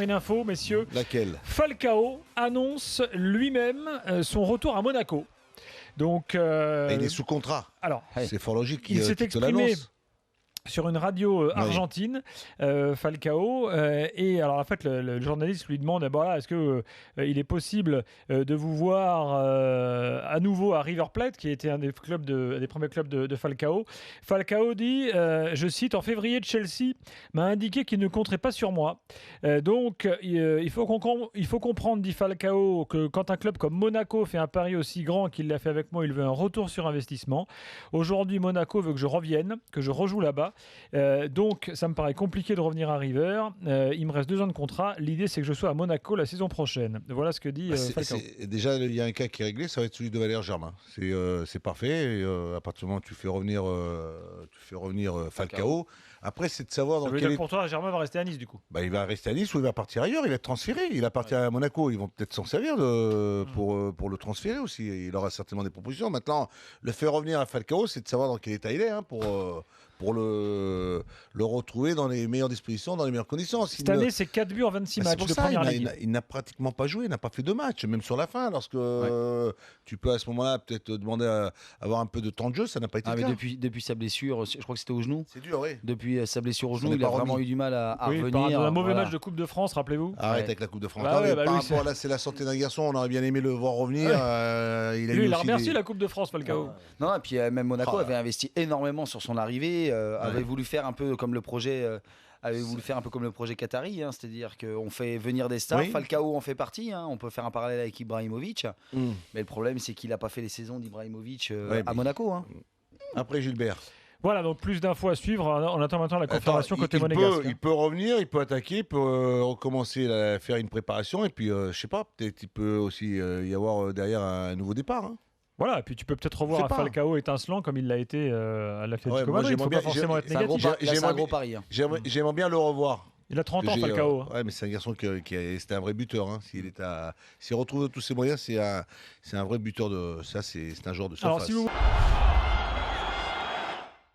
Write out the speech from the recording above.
une info, messieurs. Laquelle? Falcao annonce lui-même son retour à Monaco. Donc, Il est sous contrat. Alors, c'est fort logique il s'est qu'il te exprimé l'annonce. sur une radio argentine, Falcao, et alors en fait le journaliste lui demande voilà, est-ce que il est possible de vous voir à nouveau à River Plate, qui était un des premiers clubs de Falcao. Falcao dit, je cite, en février Chelsea m'a indiqué qu'il ne compterait pas sur moi. Donc il faut comprendre, dit Falcao, que quand un club comme Monaco fait un pari aussi grand qu'il l'a fait avec moi, il veut un retour sur investissement. Aujourd'hui, Monaco veut que je revienne, que je rejoue là-bas. Donc ça me paraît compliqué de revenir à River. Il me reste 2 ans de contrat. L'idée, c'est que je sois à Monaco la saison prochaine. Voilà ce que dit Falcao. Déjà, il y a un cas qui est réglé, ça va être celui de Valère Germain. C'est parfait. Et, à partir du moment où tu fais revenir Falcao, après, c'est de savoir dans quel... Pour toi, Germain va rester à Nice, du coup. Il va rester à Nice ou il va partir ailleurs. Il va être transféré. Il appartient à Monaco. Ils vont peut-être s'en servir pour le transférer aussi. Il aura certainement des propositions. Maintenant, le faire revenir à Falcao, c'est de savoir dans quel état il est pour le retrouver dans les meilleures dispositions, dans les meilleures conditions. Cette année, c'est 4 buts en 26 matchs de première ligue. Il n'a pratiquement pas joué, il n'a pas fait de match, même sur la fin. Lorsque tu peux à ce moment-là peut-être demander à avoir un peu de temps de jeu, ça n'a pas été le cas. Depuis sa blessure, je crois que c'était au genou. C'est dur, oui. Depuis sa blessure au genou, il a vraiment eu du mal à revenir. Par un mauvais match de Coupe de France, rappelez-vous. Arrête avec la Coupe de France. Par rapport là, c'est la santé d'un garçon, on aurait bien aimé le voir revenir. Il a remercié la Coupe de France, Falcao. Non, et puis même Monaco avait investi énormément sur son arrivée, avait voulu faire un peu comme le projet. Qatari, c'est-à-dire qu'on fait venir des stars. Falcao en fait partie. On peut faire un parallèle avec Ibrahimovic, mais le problème c'est qu'il n'a pas fait les saisons d'Ibrahimovic à Monaco. Après Gilbert. Voilà, donc plus d'infos à suivre. On attend maintenant la confirmation côté monégasque. Il peut revenir, il peut attaquer, il peut recommencer à faire une préparation. Et puis, je sais pas, peut-être il peut aussi y avoir derrière un nouveau départ. Voilà, et puis tu peux peut-être revoir un Falcao étincelant comme il l'a été à l'Atlético Madrid. Il ne faut pas forcément être négatif. C'est un gros pari. J'aimerais bien le revoir. Il a 30 ans, Falcao. Ouais, mais c'est un garçon c'était un vrai buteur. S'il retrouve tous ses moyens, c'est un vrai buteur. C'est un joueur de surface. Alors, si vous...